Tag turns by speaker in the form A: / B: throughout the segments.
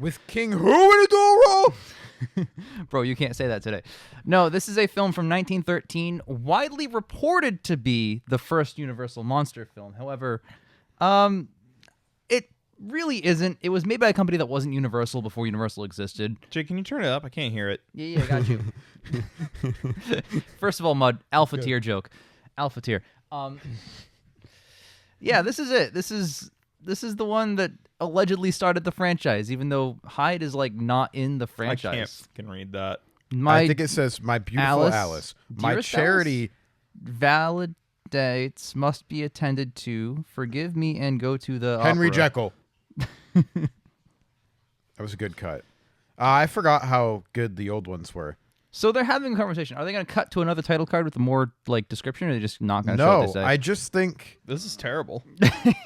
A: With King who in a dual role?
B: Bro, you can't say that today. No, this is a film from 1913, widely reported to be the first Universal monster film. However, it really isn't. It was made by a company that wasn't Universal before Universal existed.
C: Jake, can you turn it up? I can't hear it.
B: Yeah, I got you. First of all, Mud, alpha tier joke. Alpha tier. Yeah, this is it. This is the one that allegedly started the franchise, even though Hyde is like not in the franchise.
C: I can't fucking read that.
A: I think it says, "My beautiful Alice, my charity
B: validates must be attended to. Forgive me and go to the
A: Henry
B: opera."
A: Jekyll." That was a good cut. I forgot how good the old ones were.
B: So they're having a conversation. Are they going to cut to another title card with a more like description, or are they just not going to show what they say?
A: No, I just think
C: this is terrible.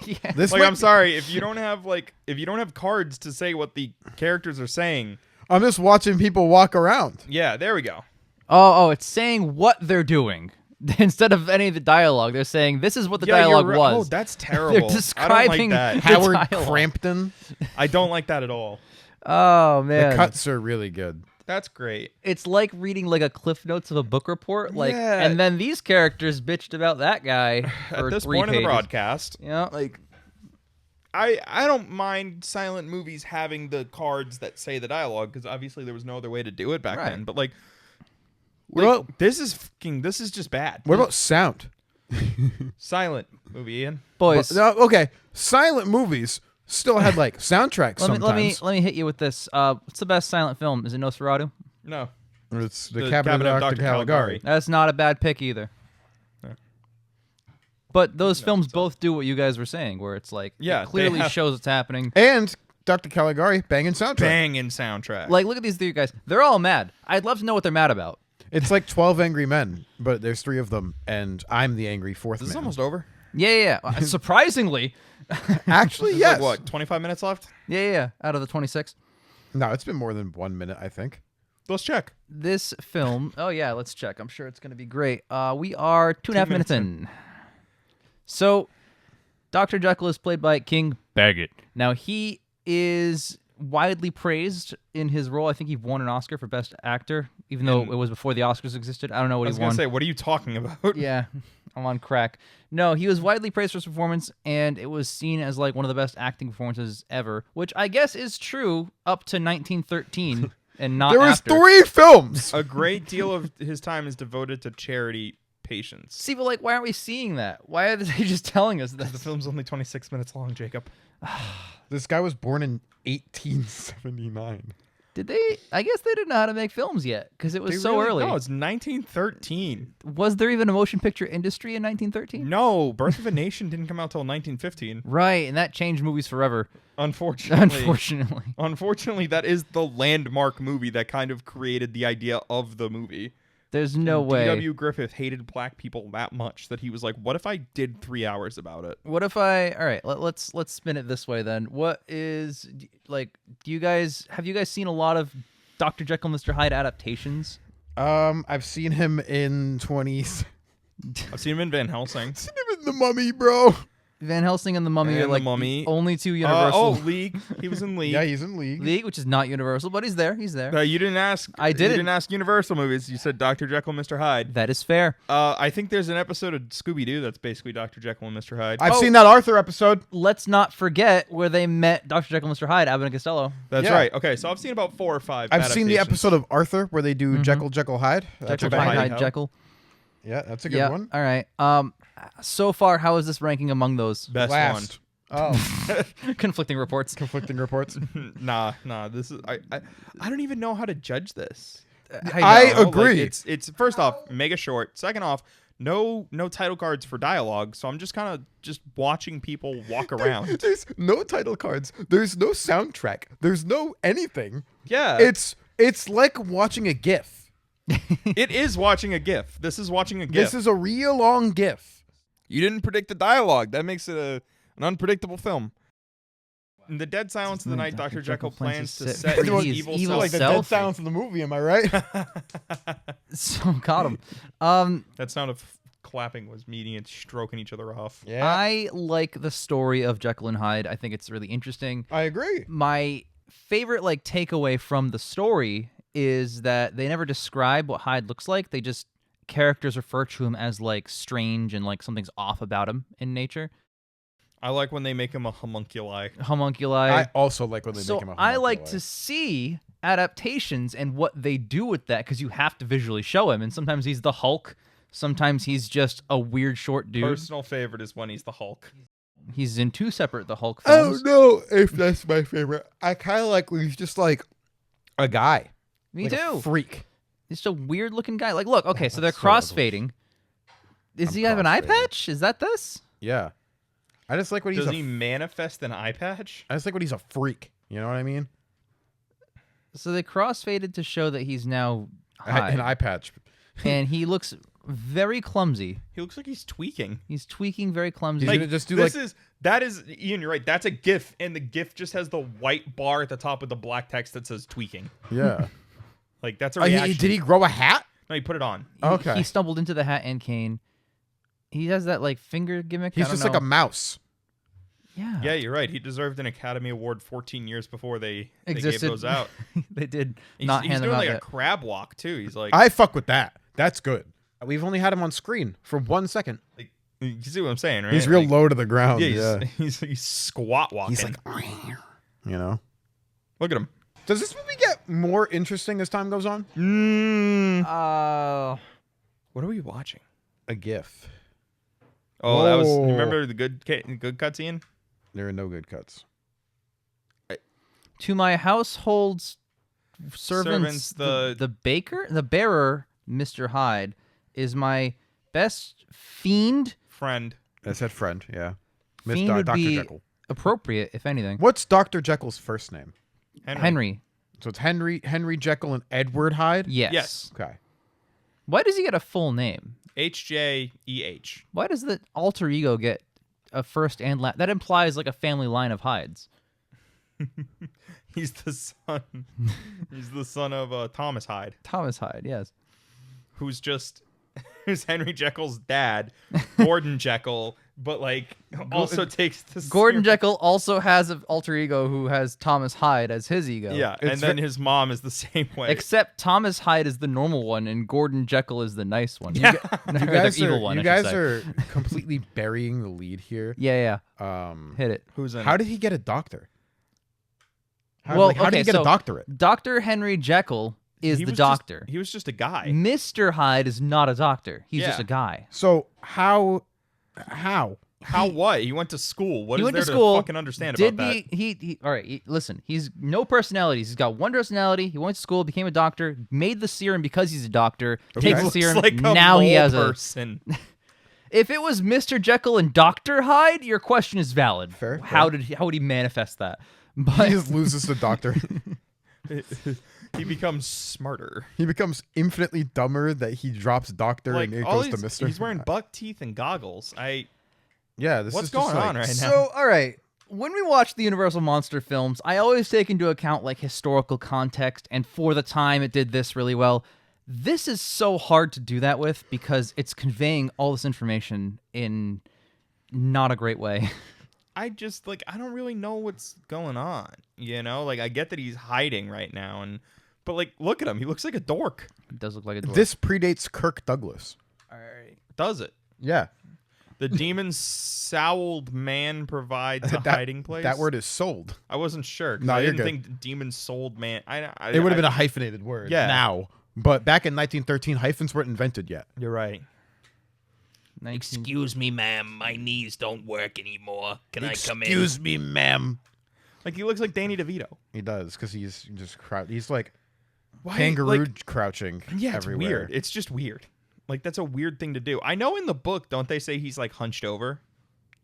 B: Yeah.
A: This
C: I'm sorry if you don't have cards to say what the characters are saying.
A: I'm just watching people walk around.
C: Yeah, there we go.
B: Oh, it's saying what they're doing instead of any of the dialogue. They're saying this is what the dialogue was.
C: Oh, that's terrible.
B: They're describing
C: I don't like that.
A: Howard
B: dialogue.
A: Crampton.
C: I don't like that at all.
B: Oh man,
A: The cuts are really good.
C: That's great.
B: it's like reading like a cliff notes of a book report. Like,
C: Yeah.
B: and then these characters bitched about that guy for
C: At this
B: 3
C: point in the
B: pages.
C: broadcast,
B: Yeah,
C: like I don't mind silent movies having the cards that say the dialogue because obviously there was no other way to do it back
B: Right.
C: then. But like
A: Well,
C: this is just bad.
A: what about sound?
C: Silent movie, Ian?
B: boys.
A: Okay, silent movies still had like soundtracks
B: Let
A: sometimes.
B: me hit you with this. What's the best silent film? Is it Nosferatu?
C: No.
A: It's the Cabinet of Dr. Caligari.
B: That's not a bad pick either.
C: Yeah.
B: But those films both do what you guys were saying, where it's like
C: Yeah,
B: it
C: they
B: clearly
C: have-
B: shows what's happening.
A: And Dr. Caligari banging soundtrack.
C: Banging soundtrack.
B: Like, look at these 3 guys. They're all mad. I'd love to know what they're mad about.
A: It's like 12 Angry Men, but there's 3 of them, and I'm the angry fourth
C: Is this
A: man.
C: almost over?
B: Yeah. Surprisingly.
A: Actually,
C: There's
A: yes.
C: like what, 25 minutes left?
B: Yeah. Out of the 26.
A: No, it's been more than 1 minute, I think.
C: Let's check.
B: This film. Oh, yeah, let's check. I'm sure it's going to be great. We are 2.5 minutes in. So, Dr. Jekyll is played by King Baggot. Now, he is widely praised in his role. I think he won an Oscar for Best Actor, even though it was before the Oscars existed. I don't know what
C: I was
B: he
C: going
B: won.
C: to say, what are you talking about?
B: Yeah, I'm on crack. No, he was widely praised for his performance, and it was seen as like one of the best acting performances ever, which I guess is true up to 1913 and not
A: There was
B: after.
A: 3 films.
C: A great deal of his time is devoted to charity patients.
B: See, but like, why aren't we seeing that? Why are they just telling us
C: The
B: this?
C: film's only 26 minutes long, Jacob.
A: This guy was born in 1879.
B: Did they? I guess they didn't know how to make films yet because it was
C: They
B: so
C: really-
B: early.
C: No, it's 1913.
B: Was there even a motion picture industry in 1913?
C: No, Birth of a Nation didn't come out till 1915.
B: Right, and that changed movies forever.
C: Unfortunately.
B: Unfortunately.
C: Unfortunately, that is the landmark movie that kind of created the idea of the movie.
B: There's no way.
C: D.W. Griffith hated black people that much that he was like, what if I did 3 hours about it?
B: What if I? All right, let's spin it this way then. What is like? Do you guys have you guys seen a lot of Dr. Jekyll and Mr. Hyde adaptations?
A: I've seen him in 20s.
C: I've seen him in Van Helsing.
A: I've seen him in The Mummy, bro.
B: Van Helsing and the Mummy
C: And
B: are
C: The
B: like
C: Mummy.
B: the only 2 Universal.
C: League. He was in League.
A: Yeah, he's in League.
B: League, which is not Universal, but he's there. He's there.
C: You didn't ask.
B: I
C: You
B: didn't.
C: didn't ask Universal movies. You said Dr. Jekyll and Mr. Hyde.
B: That is fair.
C: I think there's an episode of Scooby-Doo that's basically Dr. Jekyll and Mr. Hyde.
A: I've seen that Arthur episode.
B: Let's not forget where they met Dr. Jekyll and Mr. Hyde, Abbott and Costello.
C: That's
A: Yeah.
C: right. Okay, so I've seen about 4 or 5
A: I've seen the
C: adaptations.
A: episode of Arthur where they do Jekyll, Jekyll, Hyde. That's
B: Jekyll,
A: a banger.
B: Hyde,
C: Hyde.
B: Jekyll.
A: Yeah, that's a good
B: Yeah.
A: one.
B: All right. So far, how is this ranking among those?
C: Best
A: Last. Oh,
B: Conflicting reports.
A: conflicting reports.
C: one. Nah. This is I don't even know how to judge this.
A: I
C: You know, like,
A: agree.
C: it's first off mega short. Second off, no title cards for dialogue. So I'm just kind of just watching people walk around.
A: There's no title cards. There's no soundtrack. There's no anything.
C: Yeah,
A: It's like watching a GIF.
C: it is watching a GIF. This is watching a GIF.
A: This is a real long GIF.
C: You didn't predict the dialogue. That makes it an unpredictable film. In the dead silence of the night, Dr. Jekyll plans to set
B: free
C: his
B: his
C: evil
B: evil
C: self.
A: Like the
B: self?
A: dead silence of the movie, am I right?
B: So got him.
C: That sound of clapping was meeting and stroking each other off.
A: Yeah,
B: I like the story of Jekyll and Hyde. I think it's really interesting.
A: I agree.
B: My favorite like takeaway from the story is that they never describe what Hyde looks like. They just characters refer to him as like strange and like something's off about him in nature.
C: I like when they make him a homunculi.
A: I also like when they make him a
B: I like
A: homunculi.
B: to see adaptations and what they do with that because you have to visually show him. And sometimes he's the Hulk. Sometimes he's just a weird short dude.
C: Personal favorite is when he's the Hulk.
B: He's in 2 separate The Hulk
A: I
B: films.
A: don't know if that's my favorite. I kind of like when he's just like a guy.
B: Me
A: like
B: too.
A: A freak.
B: He's just a weird looking guy. Like, look, okay, so they're
A: That's so
B: crossfading. Does he have an eye
A: crossfading.
B: patch? Is that this?
A: Yeah. I just like when he's
C: Does he manifest an eye patch?
A: I just like when he's a freak. You know what I mean?
B: So they crossfaded to show that he's now Hyde.
A: An eye patch.
B: And he looks very clumsy.
C: He looks like he's tweaking.
B: He's tweaking very clumsy.
A: He's gonna just do
C: that is Ian, you're right. That's a GIF, and the GIF just has the white bar at the top with the black text that says tweaking.
A: Yeah.
C: Like that's a reaction.
A: Did he grow a hat?
C: No, he put it on.
A: Okay.
B: He stumbled into the hat and cane. He has that like finger gimmick.
A: He's just like a mouse.
B: Yeah.
C: Yeah, you're right. He deserved an Academy Award 14 years before they gave
B: Existed.
C: those out.
B: They did
C: He's
B: not hand
C: doing
B: them out
C: like a
B: yet.
C: crab walk too. He's like,
A: I fuck with that. That's good. We've only had him on screen for 1 second.
C: you see what I'm saying, right?
A: He's real
C: Like,
A: low to the ground.
C: Yeah,
A: Yeah.
C: he's squat walking.
A: He's like, you know.
C: look at him.
A: Does this movie get more interesting as time goes on?
C: What are we watching?
A: A GIF.
C: Oh, that was.
A: Whoa.
C: Remember the good cutscene?
A: There are no good cuts.
B: To my household's servants, the bearer, Mr. Hyde, is my best fiend.
C: Friend.
A: I said friend, yeah.
B: Fiend would
A: Dr.
B: be
A: Jekyll.
B: appropriate, if anything.
A: What's Dr. Jekyll's first name?
B: Henry.
A: So it's Henry Jekyll and Edward Hyde?
B: Yes.
C: Yes.
A: Okay.
B: Why does he get a full name?
C: HJEH.
B: Why does the alter ego get a first and last? That implies like a family line of Hydes.
C: He's the son. He's the son of Thomas Hyde,
B: Thomas Hyde, yes.
C: who's Henry Jekyll's dad, Gordon Jekyll, but like also takes the
B: Gordon Jekyll also has an alter ego who has Thomas Hyde as his ego.
C: Yeah, and then his mom is the same way.
B: Except Thomas Hyde is the normal one and Gordon Jekyll is the nice one.
C: Yeah.
B: You guys evil one.
A: You
B: I
A: guys
B: should say.
A: are completely burying the lead here.
B: Yeah. Hit it.
C: Who's in
A: How
C: it?
A: did he get a doctor? How did
B: okay,
A: he get
B: so
A: a doctorate?
B: Dr. Henry Jekyll is
C: He
B: the
C: was
B: doctor.
C: He was just a guy.
B: Mr. Hyde is not a doctor. He's just
C: Yeah.
B: a guy.
A: So how?
C: How what? He went to school. What
B: He
C: is
B: went
C: there
B: to school.
C: fucking understand
B: Did
C: about that?
B: he all right, listen, he's no personalities. He's got one personality. He went to school, became a doctor, made the serum because he's a doctor, takes the
C: Looks
B: serum,
C: like a
B: now he
C: mole
B: has
C: person.
B: If it was Mr. Jekyll and Dr. Hyde, your question is valid.
A: Fair,
B: How would he manifest that?
A: he
B: But
A: just loses the doctor?
C: He becomes smarter.
A: He becomes infinitely dumber that he drops doctor
C: Like
A: and it
C: all
A: goes to Mister.
C: he's wearing buck teeth and goggles.
A: Yeah, this
C: What's
A: is just
C: going
A: like,
C: on right now?
B: so, all right. When we watch the Universal Monster films, I always take into account like historical context, and for the time, it did this really well. This is so hard to do that with because it's conveying all this information in not a great way.
C: I don't really know what's going on. You know, like I get that he's hiding right now, but like look at him. He looks like a dork.
B: It does look like a dwarf.
A: This predates Kirk Douglas.
C: Does it?
A: Yeah,
C: The demon-souled man provides a hiding place.
A: That word is sold.
C: I wasn't sure. 'Cause
A: No,
C: I
A: you're
C: didn't
A: good.
C: think demon-souled man.
A: It would have been a hyphenated word.
C: Yeah.
A: Now, but back in 1913, hyphens weren't invented yet.
C: You're right.
B: 19
D: Excuse me, ma'am. My knees don't work anymore. Can I come in?
A: Excuse me, ma'am.
C: Like he looks like Danny DeVito.
A: He does because he's just He's like
C: Why,
A: kangaroo
C: like-
A: crouching.
C: Yeah, it's
A: everywhere.
C: weird. It's just weird. Like that's a weird thing to do. I know in the book, don't they say he's like hunched over?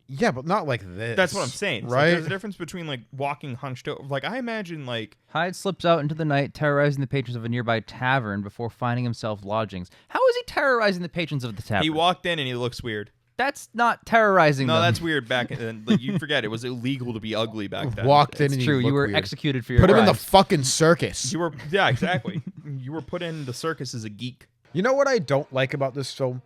A: Yeah, but not like this.
C: That's what I'm saying. It's like,
A: right?
C: there's a difference between like walking hunched over. Like I imagine like
B: Hyde slips out into the night, terrorizing the patrons of a nearby tavern before finding himself lodgings. How is he terrorizing the patrons of the tavern?
C: he walked in and he looks weird.
B: That's not terrorizing
C: No,
B: them.
C: that's weird back then. Like, you forget it was illegal to be ugly back then.
A: Walked in
B: It's
A: and
B: true.
A: he
B: You were
A: looked weird.
B: executed for your
A: Put him in the
B: crimes.
A: fucking circus.
C: You were yeah, exactly. You were put in the circus as a geek.
A: You know what I don't like about this film?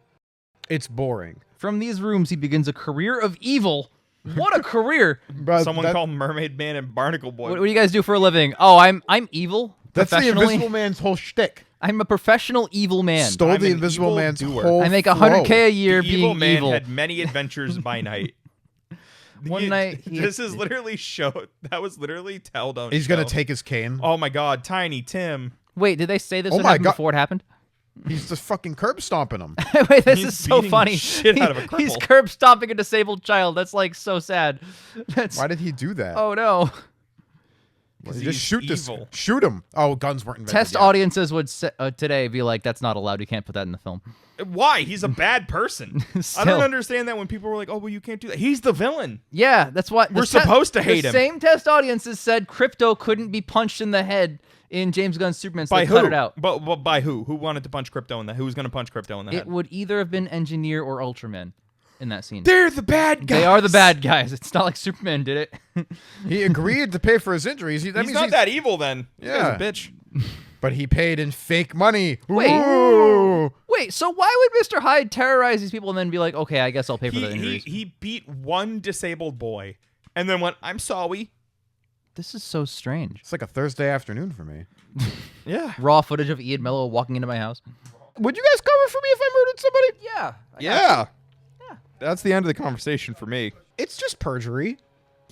A: It's boring.
B: From these rooms, he begins a career of evil. What a career!
A: But
C: Someone called Mermaid Man and Barnacle Boy.
B: What do you guys do for a living? Oh, I'm evil.
A: That's the
B: professionally.
A: Invisible Man's whole shtick.
B: I'm a professional evil man.
A: Stole
C: I'm
A: the
C: an
A: Invisible
C: evil
A: Man's
C: doer.
A: whole
B: I make
A: flow.
B: $100K a year
C: The
B: being
C: evil man
B: evil.
C: had many adventures by night.
B: One night,
C: This is literally that was literally tell don't
A: He's gonna
C: show.
A: take his cane.
C: Oh my God, Tiny Tim.
B: Wait, did they say this
A: Oh
B: would
A: my
B: happen
A: God.
B: before it happened?
A: He's just fucking curb stomping him.
B: Wait, this
C: He's
B: is so
C: beating
B: funny.
C: shit out of a
B: He's
C: cripple.
B: curb stomping a disabled child. That's like so sad. That's
A: Why did he do that?
B: oh no.
A: Just
C: he's
A: shoot
C: evil.
A: Shoot him. Oh, guns weren't invented
B: Test
A: yet.
B: audiences would today be like, "That's not allowed. You can't put that in the film."
C: Why? He's a bad person. I
B: Still.
C: don't understand that when people were like, "Oh, well, you can't do that." He's the villain.
B: Yeah, that's what
C: We're supposed to hate
B: the
C: him.
B: Same test audiences said Crypto couldn't be punched in the head in James Gunn's Superman, so
C: By
B: they
C: who?
B: cut it out.
C: But by who? Who wanted to punch Crypto in the? Who was going to punch Crypto in the
B: It
C: head?
B: would either have been Engineer or Ultraman in that scene.
C: They're the bad guys.
B: They are the bad guys. It's not like Superman did it.
A: He agreed to pay for his injuries. That
C: He's
A: means
C: not that evil then. This guy's
A: Yeah.
C: a bitch.
A: But he paid in fake money.
B: Wait.
A: Ooh.
B: Wait, so why would Mr. Hyde terrorize these people and then be like, "Okay, I guess I'll pay for their
C: He,
B: injuries"?
C: he beat one disabled boy and then went, "I'm sorry."
B: This is so strange.
A: It's like a Thursday afternoon for me.
C: Yeah.
B: Raw footage of Ian Mello walking into my house.
A: Would you guys cover for me if I murdered somebody?
B: Yeah.
C: Yeah. That's the end of the conversation for me.
A: It's just perjury.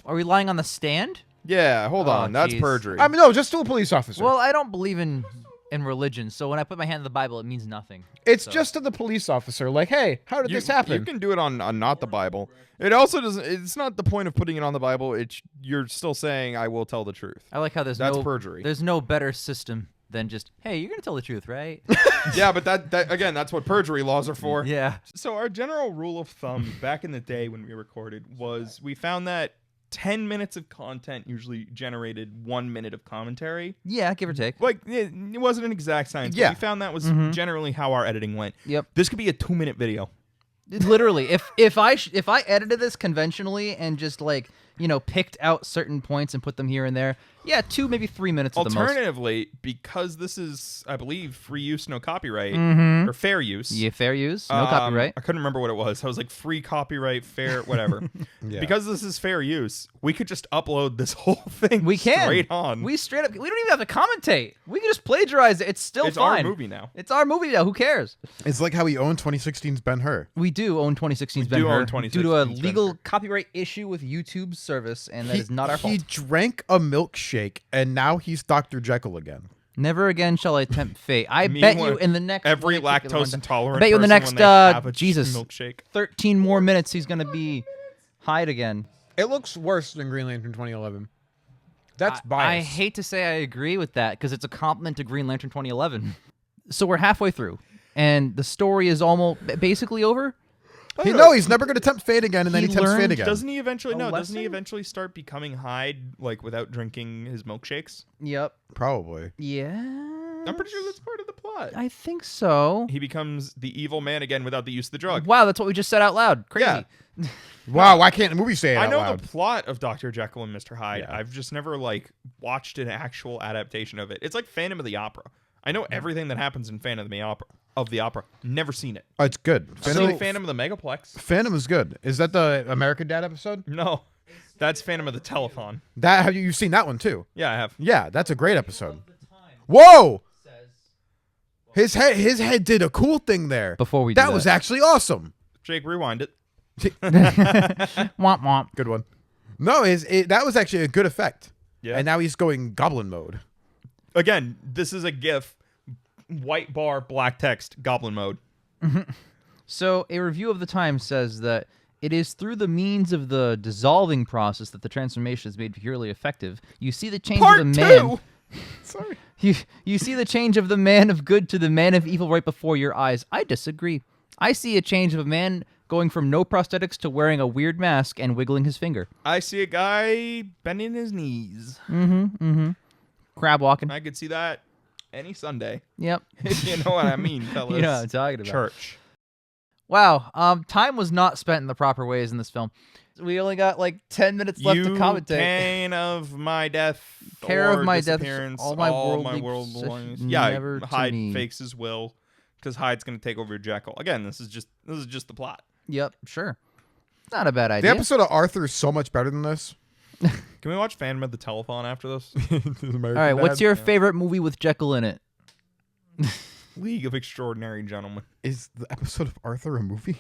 B: Are we lying on the stand?
C: Yeah, hold
B: Oh,
C: on. That's
B: jeez.
C: perjury.
A: I mean, no, just to a police officer.
B: Well, I don't believe in religion, so when I put my hand in the Bible, it means nothing.
A: it's
B: so.
A: just to the police officer. Like, hey, how did this happen?
C: You can do it on not the Bible. It also doesn't. It's not the point of putting it on the Bible. It's you're still saying I will tell the truth.
B: I like how
C: That's perjury.
B: There's no better system than just, hey, you're gonna tell the truth, right?
C: Yeah, but that again, that's what perjury laws are for.
B: Yeah.
C: So our general rule of thumb back in the day when we recorded was we found that 10 minutes of content usually generated 1 minute of commentary.
B: Yeah, give or take.
C: Like it wasn't an exact science. But
A: Yeah.
C: we found that was generally how our editing went.
B: Yep.
C: This could be a 2-minute video.
B: Literally, if I edited this conventionally and just like, picked out certain points and put them here and there, yeah, 2 maybe 3 minutes at the most.
C: Alternatively, because this is, I believe, free use, no copyright, or fair use.
B: Yeah, fair use, no copyright.
C: I couldn't remember what it was. I was like free copyright, fair, whatever.
A: Yeah.
C: Because this is fair use, we could just upload this whole thing
B: We can.
C: straight on.
B: We straight up. We don't even have to commentate. We can just plagiarize it. It's still
C: it's
B: fine.
C: our movie now.
B: It's our movie now. Who cares?
A: It's like how we own 2016's Ben-Hur.
B: We do own 2016's
C: do own
B: Ben-Hur due to a
C: 2016's
B: legal
C: Ben-Hur.
B: copyright issue with YouTube's service, and that is not our
A: He
B: fault.
A: drank a milkshake, and now he's Dr. Jekyll again.
B: Never again shall I tempt fate. I
C: Me
B: bet
C: when
B: you in the next
C: Every
B: particular one-
C: lactose intolerant
B: I bet you in the
C: person
B: next
C: when they have a
B: Jesus
C: milkshake.
B: 13 more minutes he's gonna be Hyde again.
A: It looks worse than Green Lantern 2011. That's
B: I
A: biased.
B: hate to say I agree with that because it's a compliment to Green Lantern 2011. So we're halfway through, and the story is almost basically over.
A: He's never going to tempt fate again, and then
B: He
A: he tempts fate
B: learned-
A: again.
C: Doesn't he eventually?
B: A
C: No, doesn't he
B: lesson?
C: eventually start becoming Hyde like without drinking his milkshakes?
B: Yep.
A: Probably.
B: Yeah.
C: I'm pretty sure that's part of the plot.
B: I think so.
C: He becomes the evil man again without the use of the drug.
B: Wow, that's what we just said out loud. Crazy.
C: Yeah.
A: Wow, why can't the movie say it
C: I
A: out
C: know
A: loud?
C: the plot of Dr. Jekyll and Mr. Hyde.
A: Yeah.
C: I've just never watched an actual adaptation of it. It's like Phantom of the Opera. I know everything that happens in Phantom of the Opera. Never seen it.
A: Oh, it's good.
C: Phantom of the Megaplex.
A: Phantom is good. Is that the American Dad episode?
C: No, that's Phantom of the Telethon.
A: That have you've seen that one too?
C: Yeah, I have.
A: Yeah, that's a great episode. Whoa! His head did a cool thing there.
B: Before we do
A: that was actually awesome.
C: Jake, rewind it.
B: Womp womp.
A: Good one. No, that was actually a good effect.
C: Yeah.
A: And now he's going goblin mode.
C: Again, this is a GIF. White bar, black text, goblin mode.
B: So, a review of the Times says that it is through the means of the dissolving process that the transformation is made purely effective. You see the change
C: Part
B: of the man.
C: two. Sorry.
B: You see the change of the man of good to the man of evil right before your eyes. I disagree. I see a change of a man going from no prosthetics to wearing a weird mask and wiggling his finger.
C: I see a guy bending his knees.
B: Crab walking.
C: I could see that any Sunday.
B: Yep.
C: If you know what I mean, fellas.
B: You know what I'm talking about.
C: Church.
B: Wow. Time was not spent in the proper ways in this film. We only got like 10 minutes left to commentate.
C: Pain of my death.
B: Care
C: or
B: of my death,
C: disappearance,
B: all my
C: world
B: worldly
C: belongs.
B: possessions
C: Yeah,
B: never to
C: Hyde
B: me.
C: fakes his will because Hyde's going to take over Jekyll. Again, this is just the plot.
B: Yep, sure. Not a bad
A: The
B: idea.
A: episode of Arthur is so much better than this.
C: Can we watch Phantom of the Telethon after this?
B: All right, what's your favorite movie with Jekyll in it?
C: League of Extraordinary Gentlemen.
A: Is the episode of Arthur a movie?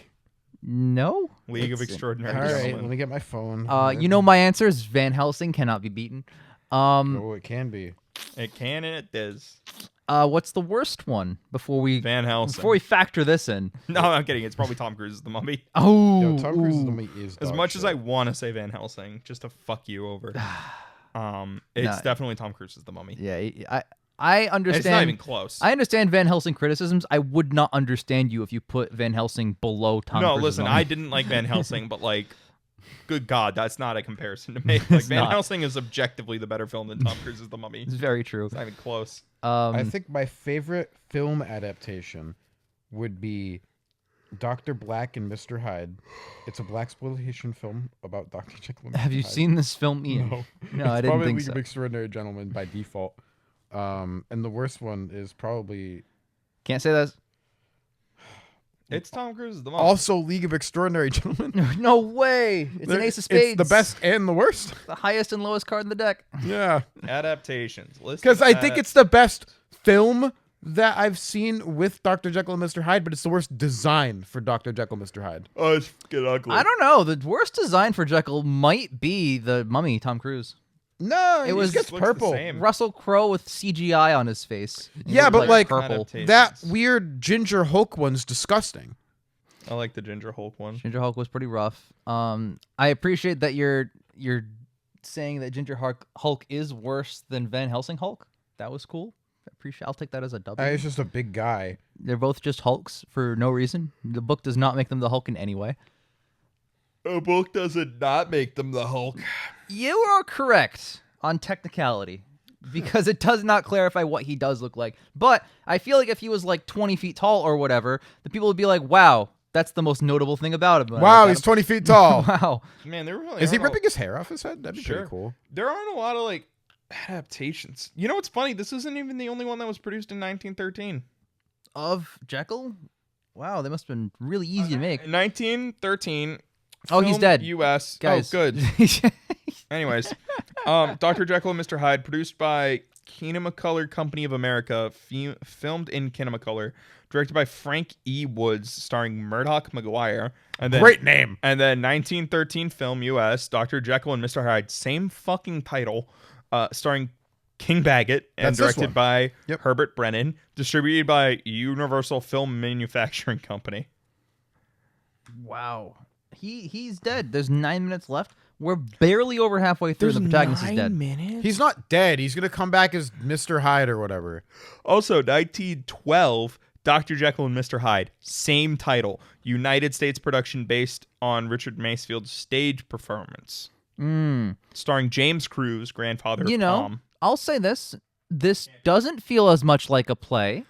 B: No.
C: League of
B: It's-
C: Extraordinary
A: All right, let
C: Gentlemen.
A: me get my phone.
B: You know my answer is Van Helsing cannot be beaten.
A: Oh, it can be.
C: It can and it does.
B: What's the worst one before we
C: Van Helsing.
B: factor this in?
C: No, I'm kidding. It's probably Tom Cruise's The Mummy.
B: Oh,
A: Yo, Tom Cruise's
B: ooh.
A: The Mummy is
C: As
A: dog
C: much as
A: shit.
C: I want to say Van Helsing, just to fuck you over, it's definitely Tom Cruise's The Mummy.
B: Yeah, I understand.
C: It's not even close.
B: I understand Van Helsing criticisms. I would not understand you if you put Van Helsing below Tom
C: No,
B: Cruise's
C: listen,
B: Mummy.
C: I didn't like Van Helsing, but like, good God, that's not a comparison to make. Like, Van
B: not.
C: Helsing is objectively the better film than Tom Cruise's The Mummy.
B: It's very true.
C: It's not even close.
A: I think my favorite film adaptation would be Dr. Black and Mr. Hyde. It's a blaxploitation film about Dr. Jekyll and Mr.
B: have you
A: Hyde.
B: seen this film, Ian?
A: No.
B: No,
A: It's
B: I didn't
A: probably
B: think
A: League
B: so.
A: of Extraordinary Gentlemen by default. And the worst one is probably
B: Can't say that.
C: It's Tom Cruise's The Mummy.
A: also League of Extraordinary Gentlemen.
B: No way! It's an ace of spades.
A: It's the best and the worst.
B: the highest and lowest card in the deck.
A: Yeah.
C: Adaptations.
A: Because I think it's the best film that I've seen with Dr. Jekyll and Mr. Hyde, but it's the worst design for Dr. Jekyll and Mr. Hyde.
C: Oh, it's fucking ugly.
B: I don't know. The worst design for Jekyll might be the Mummy, Tom Cruise.
A: No,
B: It
A: it
B: was-
A: gets
C: looks the
A: purple.
C: same.
B: Russell Crowe with CGI on his face. It
A: Yeah,
B: looked
A: but like
B: purple.
C: Adaptation.
A: that weird Ginger Hulk one's disgusting.
C: I like the Ginger Hulk one.
B: Ginger Hulk was pretty rough. I appreciate that you're saying that Ginger Hulk is worse than Van Helsing Hulk. That was cool. I'll take that as a W.
A: It's just a big guy.
B: They're both just Hulks for no reason. The book does not make them the Hulk in any way.
C: A book doesn't not make them the Hulk.
B: You are correct on technicality because it does not clarify what he does look like. But I feel like if he was like 20 feet tall or whatever, the people would be like, wow, that's the most notable thing about him. when I
A: Wow,
B: look at
A: he's
B: him."
A: 20 feet tall.
B: Wow.
C: Man, there really
A: Is he
C: aren't a-
A: ripping his hair off his head? That'd be
C: Sure.
A: pretty cool.
C: There aren't a lot of like adaptations. You know what's funny? This isn't even the only one that was produced in 1913.
B: Of Jekyll? Wow, they must have been really easy to make.
C: In 1913.
B: Oh, he's
C: film
B: dead.
C: U.S.
B: Guys.
C: Oh, good. Anyways, Dr. Jekyll and Mr. Hyde, produced by Kinemacolor Company of America, filmed in Kinemacolor, directed by Frank E. Woods, starring Murdoch McGuire, and then
A: Great name.
C: And then 1913 film U.S. Dr. Jekyll and Mr. Hyde, same fucking title, starring King Baggot and
A: That's this
C: directed
A: one.
C: by
A: Yep.
C: Herbert Brenon, distributed by Universal Film Manufacturing Company.
B: Wow. He's dead. There's 9 minutes left. We're barely over halfway through. The protagonist is dead.
C: minutes.
A: He's not dead. He's going to come back as Mr. Hyde or whatever.
C: Also, 1912, Dr. Jekyll and Mr. Hyde, same title, United States production based on Richard Masefield's stage performance, starring James Cruz, grandfather of
B: You know,
C: Tom.
B: I'll say this. This doesn't feel as much like a play.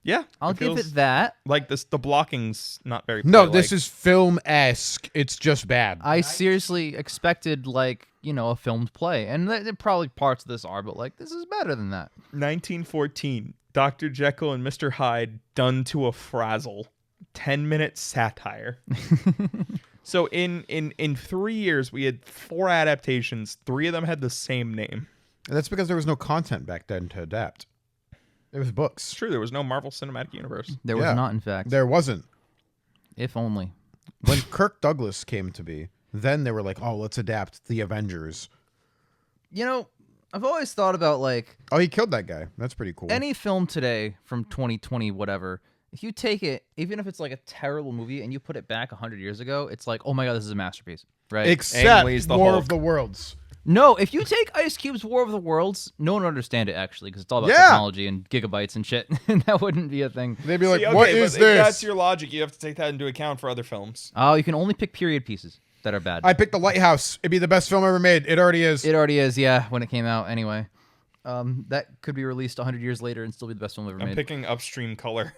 C: Yeah,
B: I'll give
C: feels
B: it that.
C: like this. The blocking's not very.
A: No,
C: play-like.
A: this is film-esque. It's just bad.
B: I seriously expected, like, a filmed play. And probably parts of this are, but, like, this is better than that.
C: 1914. Dr. Jekyll and Mr. Hyde done to a frazzle. 10-minute satire. So in 3 years, we had 4 adaptations. 3 of them had the same name.
A: That's because there was no content back then to adapt. It was
C: It's
A: books.
C: true. There was no Marvel Cinematic Universe.
B: There was
A: Yeah.
B: not, in fact.
A: There wasn't.
B: If only.
A: When Kirk Douglas came to be, then they were like, oh, let's adapt the Avengers.
B: I've always thought about, like,
A: Oh, he killed that guy. That's pretty cool.
B: any film today from 2020, whatever, if you take it, even if it's like a terrible movie and you put it back 100 years ago, it's like, oh my God, this is a masterpiece, right?
A: Except
C: Lee's the
A: War
C: Hulk.
A: of the Worlds.
B: No, if you take Ice Cube's War of the Worlds, no one would understand it, actually, because it's all about
A: Yeah.
B: technology and gigabytes and shit. And that wouldn't be a thing.
A: They'd be like,
C: See, okay,
A: what
C: but
A: is
C: if that's
A: this?
C: your logic, you have to take that into account for other films.
B: Oh, you can only pick period pieces that are bad.
A: I picked The Lighthouse. It'd be the best film ever made. It already is.
B: It already is, yeah, when it came out anyway. That could be released 100 years later and still be the best film ever
C: I'm
B: made.
C: picking Upstream Color.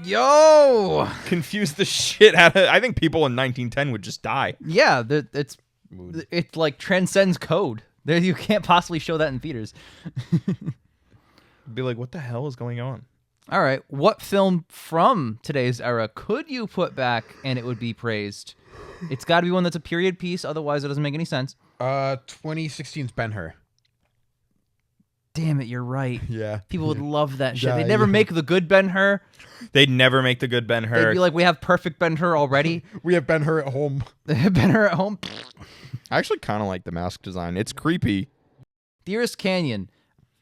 B: Yo!
C: Confuse the shit out of. I think people in 1910 would just die.
B: Yeah, it like transcends code. You can't possibly show that in theaters.
C: Be like, what the hell is going on?
B: All right, what film from today's era could you put back and it would be praised? It's got to be one that's a period piece, otherwise it doesn't make any sense.
A: 2016's Ben-Hur.
B: Damn it, you're right.
A: Yeah.
B: People would love that shit.
A: Yeah,
B: They'd never make the good Ben-Hur.
C: They'd never make the good Ben-Hur.
B: They'd be like, we have perfect Ben-Hur already.
A: We have Ben-Hur at home.
B: Ben-Hur at home.
E: I actually kind of like the mask design. It's creepy.
B: Dearest Canyon,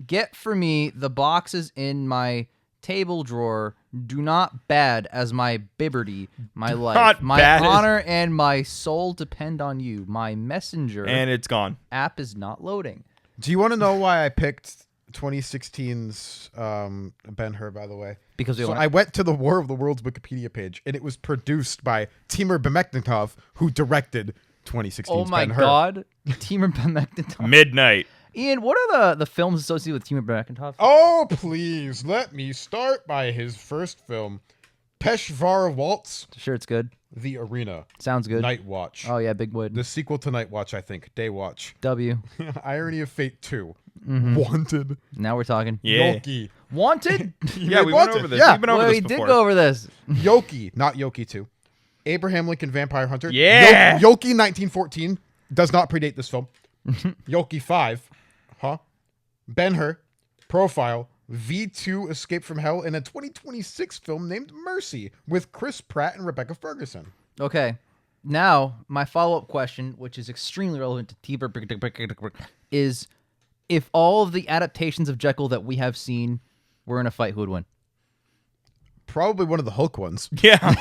B: get for me the boxes in my table drawer. Do not bad as my bibberty, my life,
C: not
B: my
C: bad as-
B: honor, and my soul depend on you. My messenger
C: and it's gone.
B: app is not loading.
A: Do you want to know why I picked 2016's Ben-Hur, by the way?
B: Because we
A: So
B: want
A: I went to the War of the Worlds Wikipedia page, and it was produced by Timur Bekmambetov, who directed 2016's
B: Oh my
A: Ben-Hur.
B: God, Timur Bekmambetov.
C: Midnight.
B: Ian, what are the films associated with Timur Bekmambetov?
A: Oh, please, let me start by his first film, Peshvar Waltz,
B: Sure, it's good.
A: The Arena,
B: Sounds good.
A: Night Watch.
B: Oh yeah, Big Wood.
A: The sequel to Night Watch, I think. Day Watch.
B: W.
A: Irony of Fate 2.
B: Mm-hmm.
A: Wanted.
B: Now we're talking.
C: Yeah.
A: Yoki.
B: Wanted?
C: Yeah, we went over this.
A: Yeah.
C: We've been over
B: Well,
C: this
B: we
C: before.
B: did go over this.
A: Yoki, not Yoki 2. Abraham Lincoln Vampire Hunter.
C: Yeah.
A: Yoki 1914 does not predate this film. Yoki 5. Huh? Ben-Hur. Profile. V2 Escape from Hell, and a 2026 film named Mercy with Chris Pratt and Rebecca Ferguson.
B: Okay. Now, my follow-up question, which is extremely relevant to Timur, is if all of the adaptations of Jekyll that we have seen were in a fight, who would win?
A: Probably one of the Hulk ones.
C: Yeah.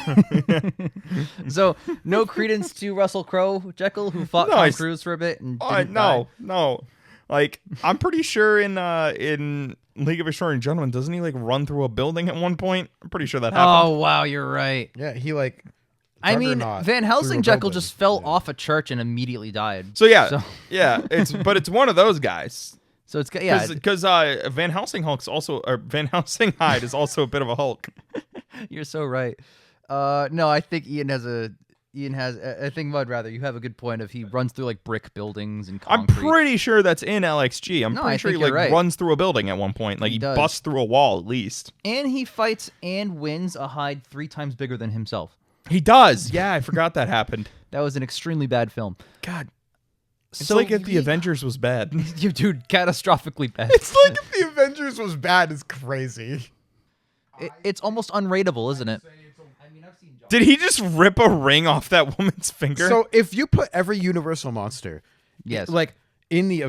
B: So, no credence to Russell Crowe Jekyll, who fought
C: No,
B: Tom
C: it's-
B: Cruise for a bit and didn't
C: No. Like, I'm pretty sure in League of Extraordinary Gentlemen, doesn't he like run through a building at one point? I'm pretty sure that
B: die.
C: happened.
B: Oh, wow, you're right.
A: Yeah, he like.
B: I mean,
A: Juggernaut
B: Van
A: through
B: Helsing
A: a
B: Jekyll
A: building.
B: just fell
A: Yeah.
B: off a church and immediately died.
C: So yeah,
B: So-
C: yeah, it's one of those guys.
B: So it's yeah,
C: Because Van Helsing Hulk's also, or Van Helsing Hyde is also a bit of a Hulk.
B: you're so right. No, I think Ian has. I think Mud rather. You have a good point. If he runs through like brick buildings and
C: I'm
B: concrete.
C: pretty sure that's in LXG. I'm
B: No,
C: pretty
B: I
C: sure he
B: think you're
C: like
B: right.
C: runs through a building at one point. Like
B: He
C: he
B: does.
C: busts through a wall at least.
B: And he fights and wins a Hyde 3 times bigger than himself.
C: He does. Yeah, I forgot that happened.
B: That was an extremely bad film.
C: God, it's
B: So
C: like if the
B: we-
C: Avengers was bad.
B: You dude, catastrophically bad.
A: It's like if the Avengers was bad is crazy.
B: It's almost unrateable, isn't it?
C: Did he just rip a ring off that woman's finger?
A: So if you put every Universal monster,
B: Yes.
A: like in the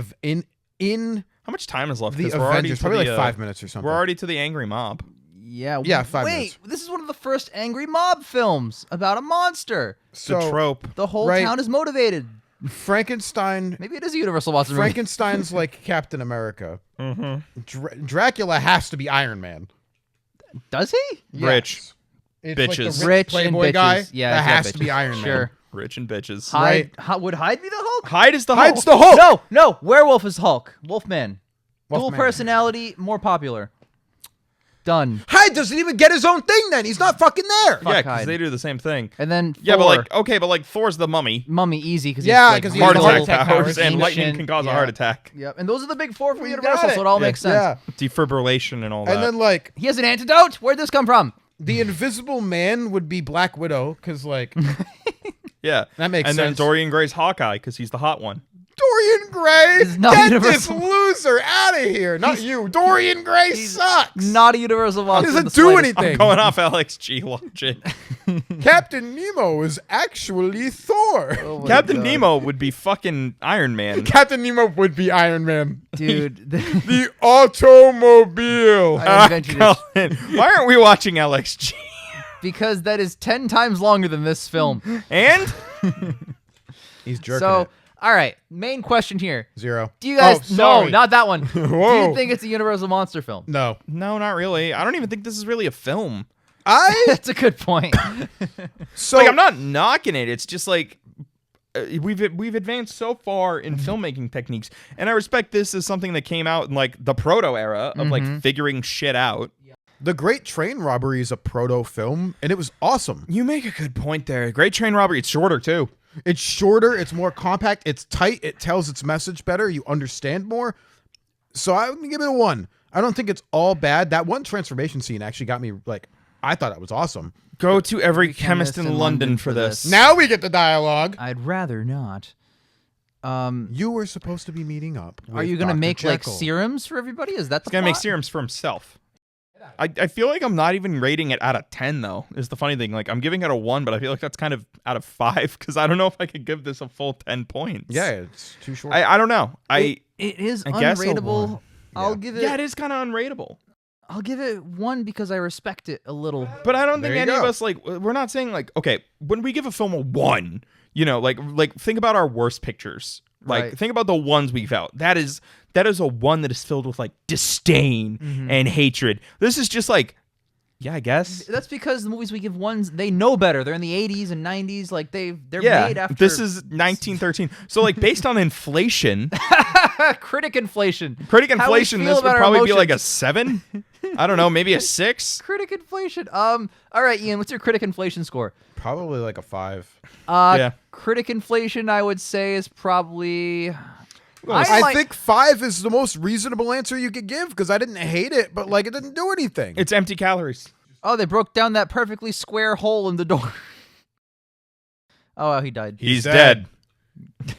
A: in
C: how much time is left?
A: the
C: 'Cause we're already
A: Avengers,
C: to
A: probably
C: the,
A: like 5 minutes or something.
C: We're already to the angry mob.
B: Yeah.
A: 5
B: Wait,
A: minutes.
B: this is one of the first angry mob films about a monster.
A: So
C: the trope.
B: The whole
A: Right.
B: town is motivated.
A: Frankenstein.
B: Maybe it is a Universal monster movie.
A: Frankenstein's like Captain America.
C: Mm-hmm.
A: Dracula has to be Iron Man.
B: Does he?
C: Rich.
A: Yes. It's like
C: Bitches.
A: the
B: Rich
A: Playboy
B: and bitches.
A: guy.
B: Yeah,
A: that
B: he's got
A: has to be
B: bitches.
A: Iron Man.
B: Sure.
C: Rich and bitches.
B: Hyde, would Hyde be the Hulk?
C: Hyde is the
A: Hyde's
C: Hulk.
A: the Hulk.
B: No, Werewolf is Hulk. Wolfman. Dual
A: Wolfman.
B: personality, more popular. Done.
A: Hyde doesn't even get his own thing. Then he's not fucking there.
C: Yeah,
B: Fuck
C: because
B: Hyde.
C: they do the same thing.
B: And then
C: Yeah, but
B: Thor,
C: like okay, but like Thor's the mummy.
B: Mummy easy because
A: Yeah,
B: he's
A: 'cause
B: like
A: he
C: Heart
A: has
B: mortal,
C: attack powers and
B: ancient,
C: lightning can cause a
B: yeah.
C: heart attack.
B: Yep, and those are the big 4 from
A: We got
B: Universal,
A: it.
B: so it all
C: Yeah.
B: makes sense.
A: Yeah.
C: Defibrillation and all that.
A: And then like
B: He has an antidote? Where'd this come from?
A: the Invisible Man would be Black Widow because like
C: yeah,
A: that makes
C: and then
A: sense.
C: Dorian Gray's Hawkeye because he's the hot one.
A: Dorian Gray.
B: Is not
A: Get this
B: Universal.
A: loser out of here. Not you. Dorian Gray sucks.
B: Not a Universal monster.
A: doesn't
B: in the
A: do
B: slightest.
A: anything.
C: I'm going off LXG logic.
A: Captain Nemo is actually Thor.
B: Oh my
C: Captain
B: God.
C: Nemo would be fucking Iron Man.
A: Captain Nemo would be Iron Man.
B: Dude,
A: The automobile.
B: I invented it
C: Colin, why aren't we watching LXG?
B: because that is 10 times longer than this film.
C: And
A: He's jerking
B: So,
A: it.
B: all right, main question here.
A: 0.
B: Do you guys
A: Oh,
B: no,
A: sorry.
B: not that one. Do
A: Whoa.
B: you think it's a Universal monster film?
A: No.
C: no, not really. I don't even think this is really a film.
B: That's a good point.
A: So
C: Like I'm not knocking it. It's just like we've advanced so far in filmmaking techniques, and I respect this as something that came out in like the proto era of like figuring shit out.
A: The Great Train Robbery is a proto film, and it was awesome.
C: You make a good point there. Great Train Robbery. It's shorter too.
A: It's shorter, it's more compact, it's tight, it tells its message better, you understand more. So I'm gonna give it a 1. I don't think it's all bad. That one transformation scene actually got me like I thought it was awesome.
C: Go to every chemist in London for this.
A: Now we get the dialogue.
B: I'd rather not.
A: You were supposed to be meeting up.
B: Are you
A: going to
B: make like
A: Jekyll.
B: serums for everybody? Is that the
C: He's gonna make
B: plot?
C: serums for himself. I feel like I'm not even rating it out of 10 though. Is the funny thing. Like I'm giving it a 1, but I feel like that's kind of out of 5 because I don't know if I could give this a full 10 points.
A: Yeah, it's too short.
C: I don't know.
B: It is
C: I guess a
B: unrateable.
C: 1.
B: I'll give it.
C: Yeah, it is kind of unrateable.
B: I'll give it 1 because I respect it a little.
C: But I don't think
A: There you
C: any of
A: go.
C: us like. We're not saying like, okay, when we give a film a 1, you know, like think about our worst pictures. Like
B: Right.
C: think about the ones we felt. That is a 1 that is filled with like disdain and hatred. This is just like, yeah, I guess.
B: That's because the movies we give 1s, they know better. They're in the 80s and 90s. Like they're
C: Yeah,
B: made after.
C: this is 1913. So like based on inflation,
B: critic inflation.
C: critic
B: How we
C: inflation,
B: feel
C: this would
B: about our
C: probably be like a
B: emotions.
C: 7. I don't know, maybe a 6.
B: Critic inflation. All right, Ian. What's your critic inflation score?
A: Probably like a 5.
C: Yeah.
B: Critic inflation, I would say, is probably.
A: I think 5 is the most reasonable answer you could give because I didn't hate it, but like it didn't do anything.
C: It's empty calories.
B: Oh, they broke down that perfectly square hole in the door. Oh, he died.
C: He's
A: dead.
C: dead.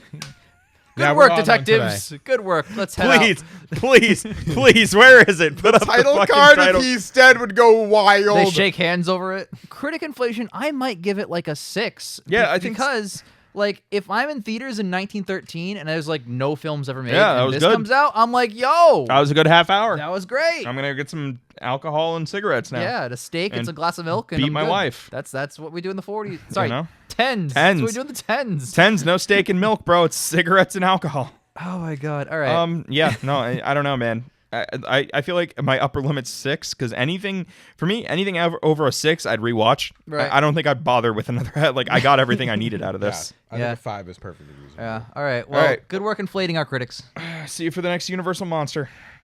B: Good
A: Yeah, we're
B: work,
A: on one
B: detectives. Good work. Let's head out.
C: Please, where is it? Put up the
A: Title
C: fucking
A: card
C: title.
A: if he's dead would go wild.
B: They shake hands over it. Critic inflation, I might give it like a 6.
C: Yeah, I think
B: because like if I'm in theaters in 1913 and there's like no films ever made,
C: Yeah, that
B: and
C: was
B: this
C: good.
B: comes out, I'm like, yo,
C: That was a good half hour.
B: that was great.
C: I'm gonna get some alcohol and cigarettes now.
B: Yeah, a steak, it's
C: And
B: a glass of milk, and
C: beat
B: I'm
C: my
B: good.
C: wife.
B: That's what we do in the 40s. Sorry,
C: know?
B: 10s. That's
C: Tens.
B: what we do in the 10s.
C: 10's no steak and milk, bro. It's cigarettes and alcohol.
B: Oh my god. All right.
C: Yeah, no, I don't know, man. I feel like my upper limit's 6 because anything over a 6, I'd rewatch.
B: Right.
C: I don't think I'd bother with another. Like I got everything I needed out of
A: Yeah,
C: this.
A: I
B: Yeah.
A: think a 5 is perfectly reasonable.
B: Yeah. All right. Well,
C: right.
B: good work inflating our critics.
C: See you for the next Universal Monster.